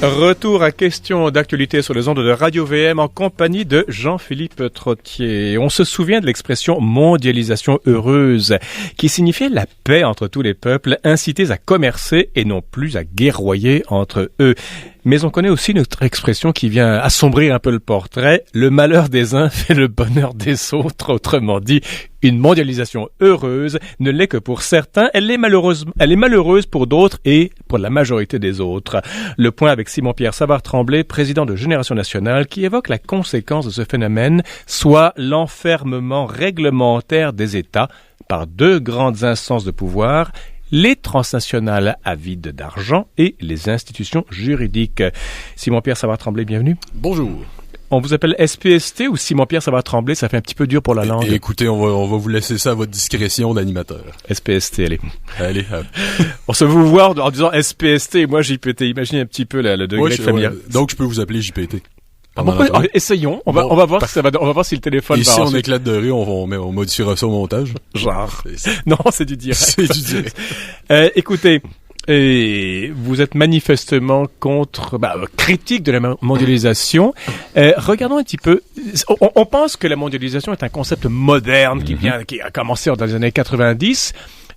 Retour à questions d'actualité sur les ondes de Radio VM en compagnie de Jean-Philippe Trottier. On se souvient de l'expression mondialisation heureuse qui signifiait la paix entre tous les peuples incités à commercer et non plus à guerroyer entre eux. Mais on connaît aussi notre expression qui vient assombrir un peu le portrait. Le malheur des uns fait le bonheur des autres. Autrement dit, une mondialisation heureuse ne l'est que pour certains. Elle est malheureuse pour d'autres et pour la majorité des autres. Le point avec Simon-Pierre Savard-Tremblay, président de Génération Nationale, qui évoque la conséquence de ce phénomène, soit l'enfermement réglementaire des États par deux grandes instances de pouvoir, les transnationales avides d'argent et les institutions juridiques. Simon-Pierre Savard-Tremblay, bienvenue. Bonjour. On vous appelle SPST ou Simon-Pierre Savard-Tremblay? Ça fait un petit peu dur pour la langue. Écoutez, on va vous laisser ça à votre discrétion d'animateur. SPST, allez. Allez. On se vous voir en disant SPST, moi JPT. Imaginez un petit peu le degré familial. Donc je peux vous appeler JPT. Essayons. On va voir si ça va. On va voir si le téléphone. Et si on éclate de rire, on modifiera ça au montage. Genre. Non, c'est du direct. C'est du direct. Écoutez. Et vous êtes manifestement critique de la mondialisation. Regardons un petit peu. On pense que la mondialisation est un concept moderne qui a commencé dans les années 90.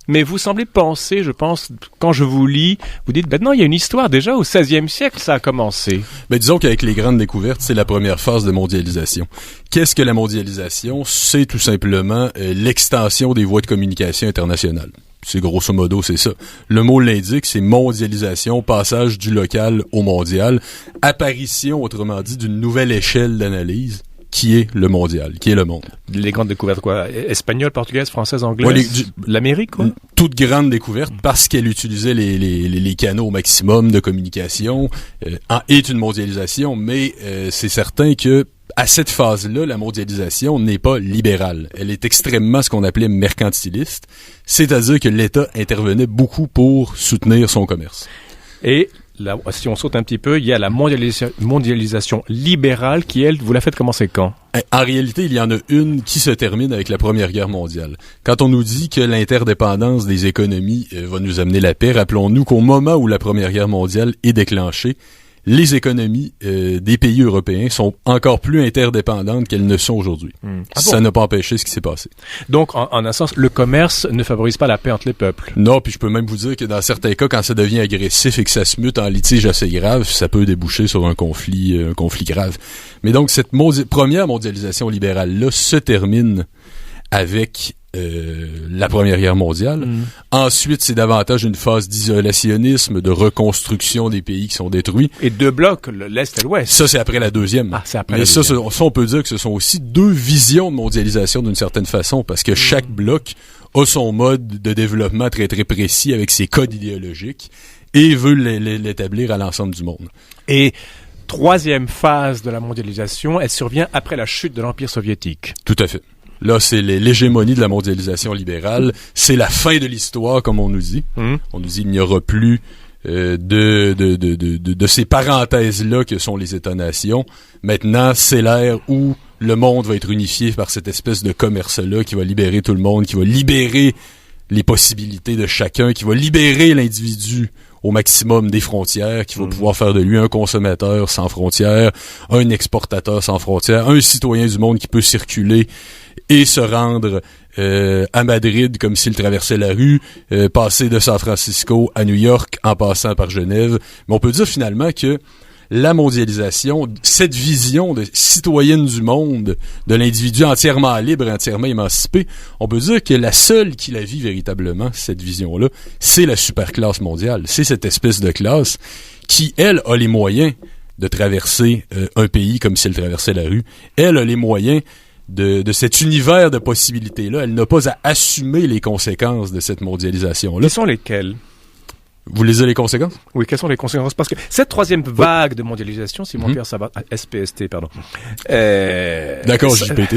Mais vous semblez penser, je pense, quand je vous lis, vous dites, non, il y a une histoire. Déjà, au 16e siècle, ça a commencé. Disons qu'avec les grandes découvertes, c'est la première phase de mondialisation. Qu'est-ce que la mondialisation? C'est tout simplement l'extension des voies de communication internationales. C'est grosso modo, c'est ça. Le mot l'indique, c'est mondialisation, passage du local au mondial, apparition, autrement dit, d'une nouvelle échelle d'analyse, qui est le mondial, qui est le monde. Les grandes découvertes, quoi? Espagnole, portugaise, française, anglaise? L'Amérique, quoi? Toute grande découverte, parce qu'elle utilisait les canaux au maximum de communication, est une mondialisation, mais c'est certain que à cette phase-là, la mondialisation n'est pas libérale. Elle est extrêmement ce qu'on appelait mercantiliste, c'est-à-dire que l'État intervenait beaucoup pour soutenir son commerce. Et là, si on saute un petit peu, il y a la mondialisation libérale qui, elle, vous la faites commencer quand? En réalité, il y en a une qui se termine avec la Première Guerre mondiale. Quand on nous dit que l'interdépendance des économies va nous amener la paix, rappelons-nous qu'au moment où la Première Guerre mondiale est déclenchée, les économies des pays européens sont encore plus interdépendantes qu'elles ne sont aujourd'hui. Ça n'a pas empêché ce qui s'est passé. Donc, en un sens, le commerce ne favorise pas la paix entre les peuples. Non, puis je peux même vous dire que dans certains cas, quand ça devient agressif et que ça se mute en litige assez grave, ça peut déboucher sur un conflit grave. Mais donc, cette première mondialisation libérale-là se termine avec la Première Guerre mondiale. Ensuite, c'est davantage une phase d'isolationnisme, de reconstruction des pays qui sont détruits. Et deux blocs, l'Est et l'Ouest. Ça, c'est après la deuxième. Ah, c'est après la deuxième. Ça, on peut dire que ce sont aussi deux visions de mondialisation d'une certaine façon, parce que chaque bloc a son mode de développement très, très précis avec ses codes idéologiques et veut l'établir à l'ensemble du monde. Et troisième phase de la mondialisation, elle survient après la chute de l'Empire soviétique. Tout à fait. Là, c'est l'hégémonie de la mondialisation libérale. C'est la fin de l'histoire, comme on nous dit. On nous dit qu'il n'y aura plus de ces parenthèses-là que sont les États-nations. Maintenant, c'est l'ère où le monde va être unifié par cette espèce de commerce-là qui va libérer tout le monde, qui va libérer les possibilités de chacun, qui va libérer l'individu au maximum des frontières, qui va pouvoir faire de lui un consommateur sans frontières, un exportateur sans frontières, un citoyen du monde qui peut circuler et se rendre à Madrid comme s'il traversait la rue, passer de San Francisco à New York en passant par Genève. Mais on peut dire finalement que la mondialisation, cette vision de citoyenne du monde, de l'individu entièrement libre, entièrement émancipé, on peut dire que la seule qui la vit véritablement, cette vision-là, c'est la superclasse mondiale. C'est cette espèce de classe qui, elle, a les moyens de traverser un pays comme si elle traversait la rue. Elle a les moyens de cet univers de possibilités-là. Elle n'a pas à assumer les conséquences de cette mondialisation-là. Quelles sont lesquelles? Vous lisez les conséquences? Oui, quelles sont les conséquences? Parce que cette troisième vague de mondialisation, Simon-Pierre SPST, pardon. D'accord, JPT.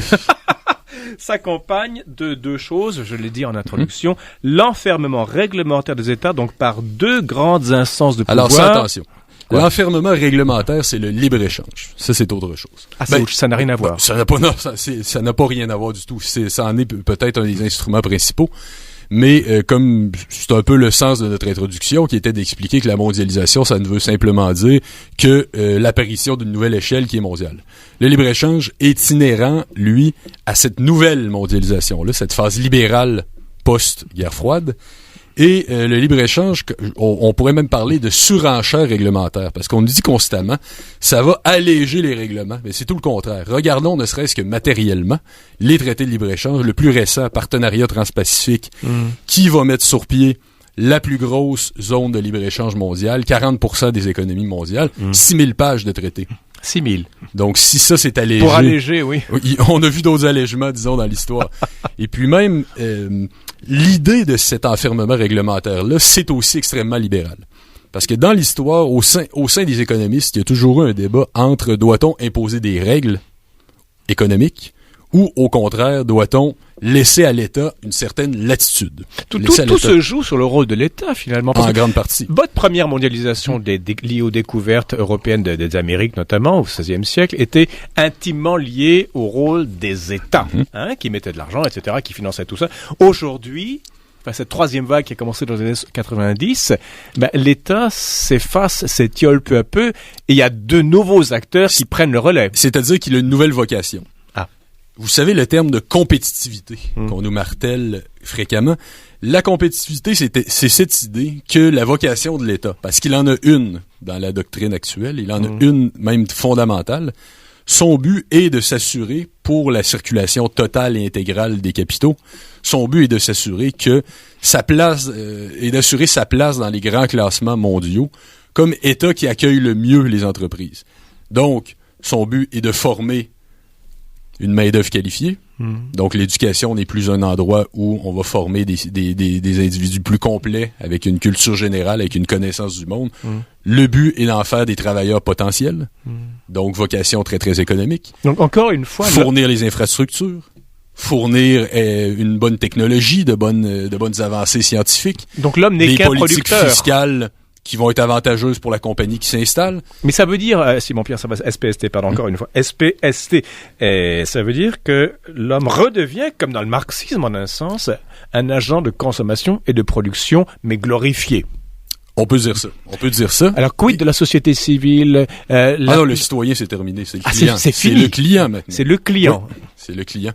S'accompagne de deux choses, je l'ai dit en introduction, l'enfermement réglementaire des États, donc par deux grandes instances de pouvoir. Alors, ça, attention. Quoi? L'enfermement réglementaire, c'est le libre-échange. Ça, c'est autre chose. Ah, ça n'a rien à voir. Ça n'a pas rien à voir du tout. Ça en est peut-être un des instruments principaux. Mais comme c'est un peu le sens de notre introduction, qui était d'expliquer que la mondialisation, ça ne veut simplement dire que l'apparition d'une nouvelle échelle qui est mondiale. Le libre-échange est inhérent, lui, à cette nouvelle mondialisation-là, cette phase libérale post-guerre froide. Et le libre-échange, on pourrait même parler de surenchère réglementaire, parce qu'on nous dit constamment, ça va alléger les règlements, mais c'est tout le contraire. Regardons ne serait-ce que matériellement les traités de libre-échange, le plus récent, partenariat transpacifique, qui va mettre sur pied la plus grosse zone de libre-échange mondiale, 40% des économies mondiales, 6000 pages de traités. 6000. Donc, si ça, c'est allégé... Pour alléger, oui. On a vu d'autres allègements, disons, dans l'histoire. Et puis même, l'idée de cet enfermement réglementaire-là, c'est aussi extrêmement libéral. Parce que dans l'histoire, au sein des économistes, il y a toujours eu un débat entre doit-on imposer des règles économiques ou, au contraire, doit-on laisser à l'État une certaine latitude. Tout se joue sur le rôle de l'État, finalement. En grande partie. Votre première mondialisation liée aux découvertes européennes des Amériques, notamment au XVIe siècle, était intimement liée au rôle des États, qui mettaient de l'argent, etc., qui finançaient tout ça. Aujourd'hui, cette troisième vague qui a commencé dans les années 90, l'État s'étiole peu à peu, et il y a de nouveaux acteurs qui prennent le relais. C'est-à-dire qu'il a une nouvelle vocation. Vous savez le terme de compétitivité qu'on nous martèle fréquemment. La compétitivité, c'est cette idée que la vocation de l'État, parce qu'il en a une dans la doctrine actuelle, il en a une même fondamentale, son but est de s'assurer pour la circulation totale et intégrale des capitaux, son but est de s'assurer que sa place et d'assurer sa place dans les grands classements mondiaux comme État qui accueille le mieux les entreprises. Donc, son but est de former une main-d'œuvre qualifiée. Donc, l'éducation n'est plus un endroit où on va former des individus plus complets avec une culture générale, avec une connaissance du monde. Le but est d'en faire des travailleurs potentiels. Donc, vocation très, très économique. Donc, encore une fois... Fournir les infrastructures. Fournir une bonne technologie, de bonnes avancées scientifiques. Donc, l'homme n'est qu'un producteur. Des politiques fiscales qui vont être avantageuses pour la compagnie qui s'installe. Mais ça veut dire, Simon-Pierre SPST, encore une fois, SPST, ça veut dire que l'homme redevient, comme dans le marxisme en un sens, un agent de consommation et de production, mais glorifié. On peut dire ça. Alors, quid de la société civile? Non, le citoyen, c'est terminé. C'est le client. C'est fini. C'est le client, maintenant. C'est le client. Oui, c'est le client.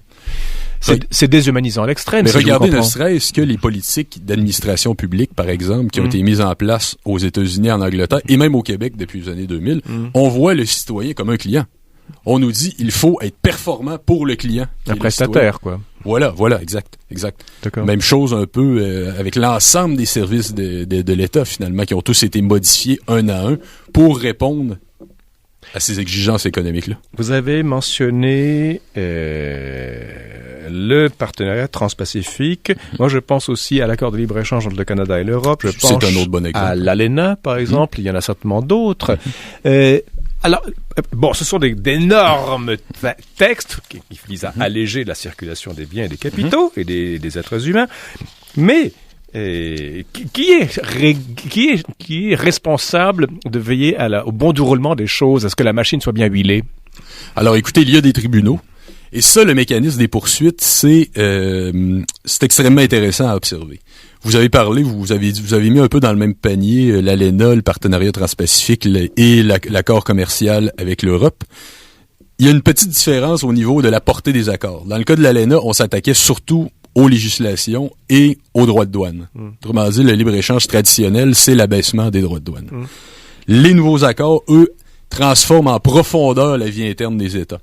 C'est déshumanisant à l'extrême. Mais regardez, ne serait-ce que les politiques d'administration publique, par exemple, qui ont été mises en place aux États-Unis, en Angleterre, et même au Québec depuis les années 2000, on voit le citoyen comme un client. On nous dit, il faut être performant pour le client. Un prestataire, quoi. Voilà, exact. D'accord. Même chose un peu avec l'ensemble des services de l'État, finalement, qui ont tous été modifiés un à un pour répondre à ces exigences économiques-là. Vous avez mentionné le partenariat transpacifique. Moi, je pense aussi à l'accord de libre-échange entre le Canada et l'Europe. Je pense c'est un autre bon exemple. À l'ALENA, par exemple. Il y en a certainement d'autres. Alors, ce sont d'énormes textes qui visent à alléger la circulation des biens et des capitaux et des êtres humains. Mais qui est responsable de veiller au bon déroulement des choses, à ce que la machine soit bien huilée? Alors, écoutez, il y a des tribunaux. Et ça, le mécanisme des poursuites, c'est extrêmement intéressant à observer. Vous avez parlé, vous avez mis un peu dans le même panier l'ALENA, le partenariat transpacifique et l'accord commercial avec l'Europe. Il y a une petite différence au niveau de la portée des accords. Dans le cas de l'ALENA, on s'attaquait surtout aux législations et aux droits de douane. Autrement dit, le libre-échange traditionnel, c'est l'abaissement des droits de douane. Les nouveaux accords, eux, transforment en profondeur la vie interne des États.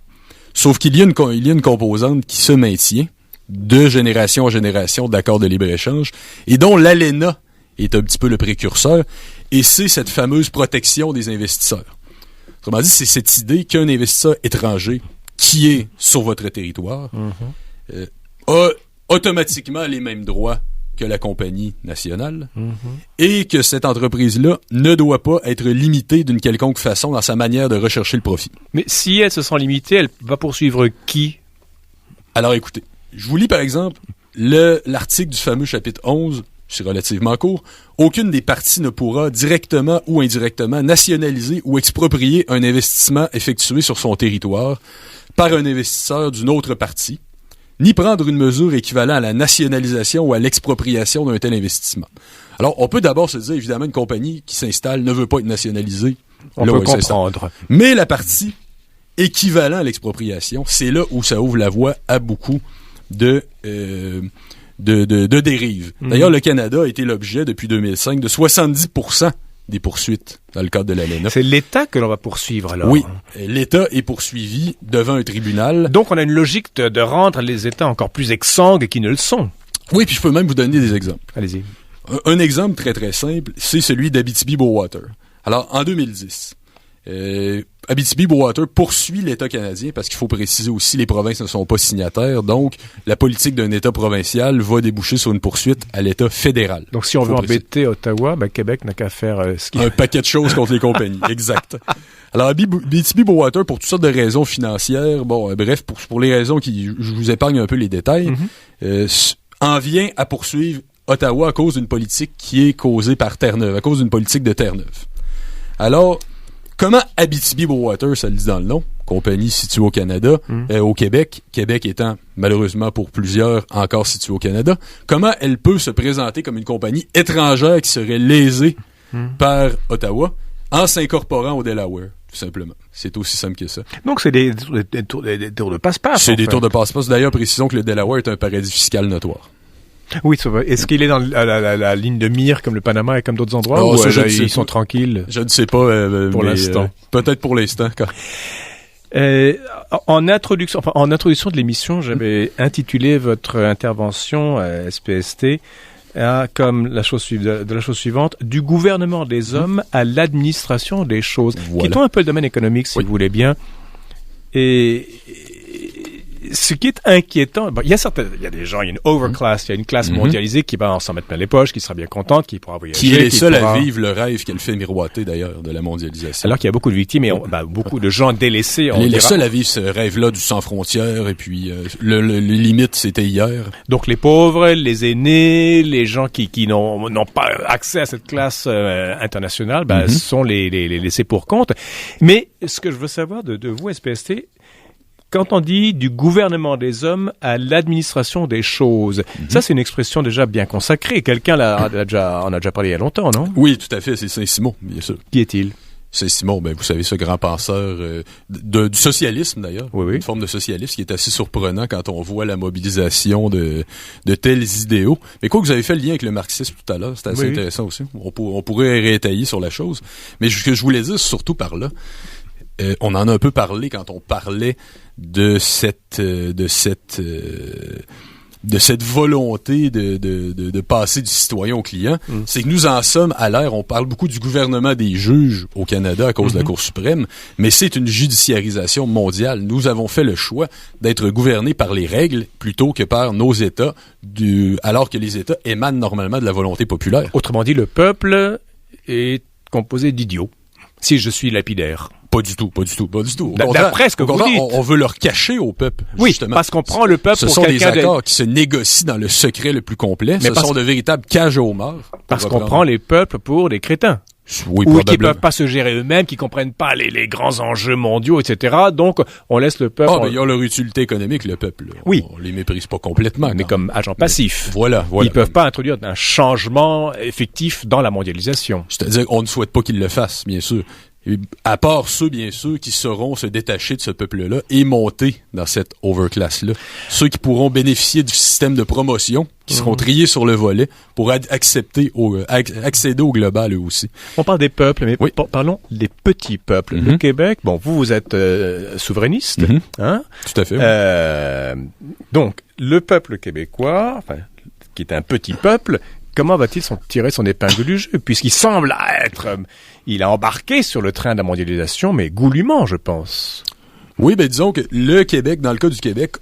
Sauf qu'il y a une composante qui se maintient de génération en génération d'accords de libre-échange et dont l'ALENA est un petit peu le précurseur, et c'est cette fameuse protection des investisseurs. Autrement dit, c'est cette idée qu'un investisseur étranger qui est sur votre territoire a automatiquement les mêmes droits que la compagnie nationale et que cette entreprise-là ne doit pas être limitée d'une quelconque façon dans sa manière de rechercher le profit. Mais si elle se sent limitée, elle va poursuivre qui? Alors écoutez, je vous lis par exemple l'article du fameux chapitre 11, c'est relativement court. Aucune des parties ne pourra directement ou indirectement nationaliser ou exproprier un investissement effectué sur son territoire par un investisseur d'une autre partie, ni prendre une mesure équivalente à la nationalisation ou à l'expropriation d'un tel investissement. Alors, on peut d'abord se dire, évidemment, une compagnie qui s'installe ne veut pas être nationalisée. On peut comprendre. Mais la partie équivalent à l'expropriation, c'est là où ça ouvre la voie à beaucoup de dérives. D'ailleurs, le Canada a été l'objet, depuis 2005, de 70% des poursuites dans le cadre de l'ALENA. C'est l'État que l'on va poursuivre, alors? Oui. L'État est poursuivi devant un tribunal. Donc, on a une logique de rendre les États encore plus exsangues qu'ils ne le sont. Oui, puis je peux même vous donner des exemples. Allez-y. Un exemple très, très simple, c'est celui d'Abitibi-Bowater. Alors, en 2010, Abitibi-Bowater poursuit l'État canadien parce qu'il faut préciser aussi les provinces ne sont pas signataires, donc la politique d'un État provincial va déboucher sur une poursuite à l'État fédéral. Donc si on veut embêter Ottawa, Québec n'a qu'à faire un paquet de choses contre les compagnies, exact. Alors Abitibi-Bowater, pour toutes sortes de raisons financières, bref, pour les raisons je vous épargne un peu les détails, en vient à poursuivre Ottawa à cause d'une politique qui est causée par Terre-Neuve, à cause d'une politique de Terre-Neuve. Alors, comment Abitibi-Bowater, ça le dit dans le nom, compagnie située au Canada, au Québec étant malheureusement pour plusieurs encore située au Canada, comment elle peut se présenter comme une compagnie étrangère qui serait lésée par Ottawa en s'incorporant au Delaware, tout simplement. C'est aussi simple que ça. Donc c'est des tours de passe-passe. C'est des tours de passe-passe. D'ailleurs, précisons que le Delaware est un paradis fiscal notoire. Oui, ça va. Est-ce qu'il est dans la ligne de mire comme le Panama et comme d'autres endroits ou ils sont tranquilles? Je ne sais pas. Pour l'instant. Peut-être pour l'instant. En introduction de l'émission, j'avais intitulé votre intervention à SPST comme la chose suivante, du gouvernement des hommes à l'administration des choses. Voilà. Quittons un peu le domaine économique, si vous voulez bien. Et ce qui est inquiétant, il y a des gens, il y a une overclass, il y a une classe mondialisée qui va s'en mettre plein les poches, qui sera bien contente, qui pourra voyager. Qui est les seuls à vivre le rêve qu'elle fait miroiter d'ailleurs de la mondialisation. Alors qu'il y a beaucoup de victimes et beaucoup de gens délaissés. Les seuls à vivre ce rêve-là du sans frontières et puis le limite c'était hier. Donc les pauvres, les aînés, les gens qui n'ont pas accès à cette classe internationale, sont les laissés pour compte. Mais ce que je veux savoir de vous, SPST, quand on dit du gouvernement des hommes à l'administration des choses, ça c'est une expression déjà bien consacrée. Quelqu'un en a déjà parlé il y a longtemps, non? Oui, tout à fait, c'est Saint-Simon, bien sûr. Qui est-il? Saint-Simon, vous savez, ce grand penseur du socialisme d'ailleurs, oui. Une forme de socialisme qui est assez surprenant quand on voit la mobilisation de tels idéaux. Mais quoi que vous avez fait le lien avec le marxisme tout à l'heure, c'est assez intéressant aussi. On pourrait réétayer sur la chose. Mais ce que je voulais dire surtout par là, on en a un peu parlé quand on parlait de cette volonté de passer du citoyen au client, c'est que nous en sommes à l'ère, on parle beaucoup du gouvernement des juges au Canada à cause de la Cour suprême, mais c'est une judiciarisation mondiale. Nous avons fait le choix d'être gouvernés par les règles plutôt que par nos États, alors que les États émanent normalement de la volonté populaire. Autrement dit, le peuple est composé d'idiots, si je suis lapidaire. Pas du tout. D'après ce que vous dites. On veut leur cacher au peuple. Oui, justement. parce qu'on prend le peuple Ce pour sont des accords de... qui se négocient dans le secret le plus complet. Ce sont de véritables cages aux morts. Parce qu'on prend les peuples pour des crétins. Oui, ou qui peuvent pas se gérer eux-mêmes, qui comprennent pas les grands enjeux mondiaux, etc. Donc, on laisse le peuple... mais ils ont leur utilité économique, le peuple. Oui. On les méprise pas complètement. Mais comme agent passif. Voilà. Ils peuvent pas introduire un changement effectif dans la mondialisation. C'est-à-dire qu'on ne souhaite pas qu'ils le fassent, bien sûr. Et à part ceux, bien sûr, qui sauront se détacher de ce peuple-là et monter dans cette overclass-là. Ceux qui pourront bénéficier du système de promotion, qui seront triés sur le volet pour accéder au global eux aussi. On parle des peuples, mais parlons des petits peuples. Le Québec, vous êtes souverainiste, hein? Tout à fait. Donc, le peuple québécois, qui est un petit peuple, comment va-t-il tirer son épingle du jeu, puisqu'il semble être... il a embarqué sur le train de la mondialisation, mais goulûment, je pense. Oui, disons que le Québec, dans le cas du Québec,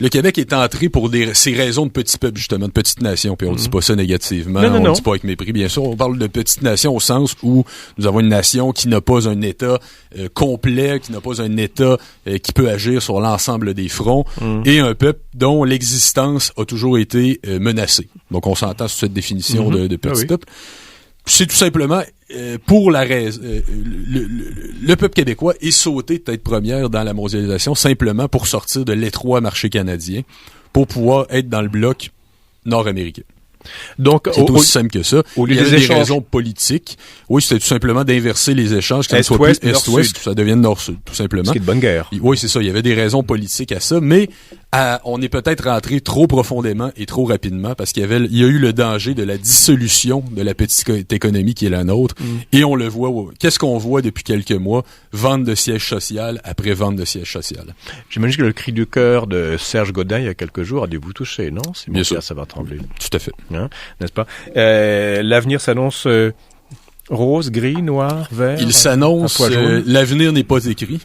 le Québec est entré pour ces raisons de petits peuples, justement, de petites nations, puis on dit pas ça négativement, on dit pas avec mépris, bien sûr, on parle de petites nations au sens où nous avons une nation qui n'a pas un État complet, qui n'a pas un État qui peut agir sur l'ensemble des fronts, et un peuple dont l'existence a toujours été menacée. Donc on s'entend sur cette définition de petit peuple. C'est tout simplement pour la raison le peuple québécois est sauté tête première dans la mondialisation simplement pour sortir de l'étroit marché canadien, pour pouvoir être dans le bloc nord-américain. Donc, c'est aussi simple que ça. Au lieu il y avait des des échanges raisons politiques. Oui, c'était tout simplement d'inverser les échanges, que ça ne soit Est-ouest, plus est-ouest, que ça devienne nord-sud, tout simplement. Ce qui est de bonne guerre. Oui, c'est ça. Il y avait des raisons politiques à ça, mais on est peut-être rentré trop profondément et trop rapidement parce qu'il y a eu le danger de la dissolution de la petite économie qui est la nôtre. Et on le voit. Qu'est-ce qu'on voit depuis quelques mois? Vente de siège social après vente de siège social. J'imagine que le cri du cœur de Serge Godin il y a quelques jours a dû vous toucher, non? C'est bien sûr. Ça va trembler. Tout à fait. Hein? N'est-ce pas? L'avenir s'annonce rose, gris, noir, vert. Il s'annonce. L'avenir n'est pas écrit.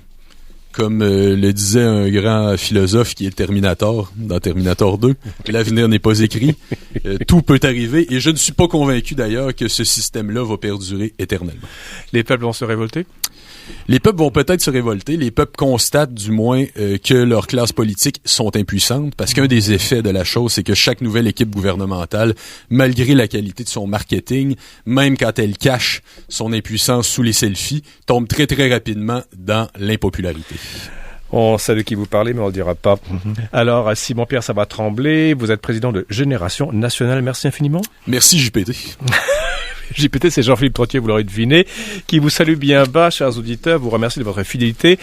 Comme le disait un grand philosophe qui est Terminator, dans Terminator 2, l'avenir n'est pas écrit, tout peut arriver, et je ne suis pas convaincu d'ailleurs que ce système-là va perdurer éternellement. Les peuples vont se révolter? Les peuples vont peut-être se révolter, les peuples constatent du moins que leurs classes politiques sont impuissantes, parce qu'un des effets de la chose, c'est que chaque nouvelle équipe gouvernementale, malgré la qualité de son marketing, même quand elle cache son impuissance sous les selfies, tombe très très rapidement dans l'impopularité. On sait de qui vous parlez, mais on ne le dira pas. Alors, Simon-Pierre Sabbat-Tremblay, vous êtes président de Génération Nationale. Merci infiniment. Merci JPT. JPT, c'est Jean-Philippe Trottier, vous l'aurez deviné, qui vous salue bien bas, chers auditeurs, vous remercie de votre fidélité.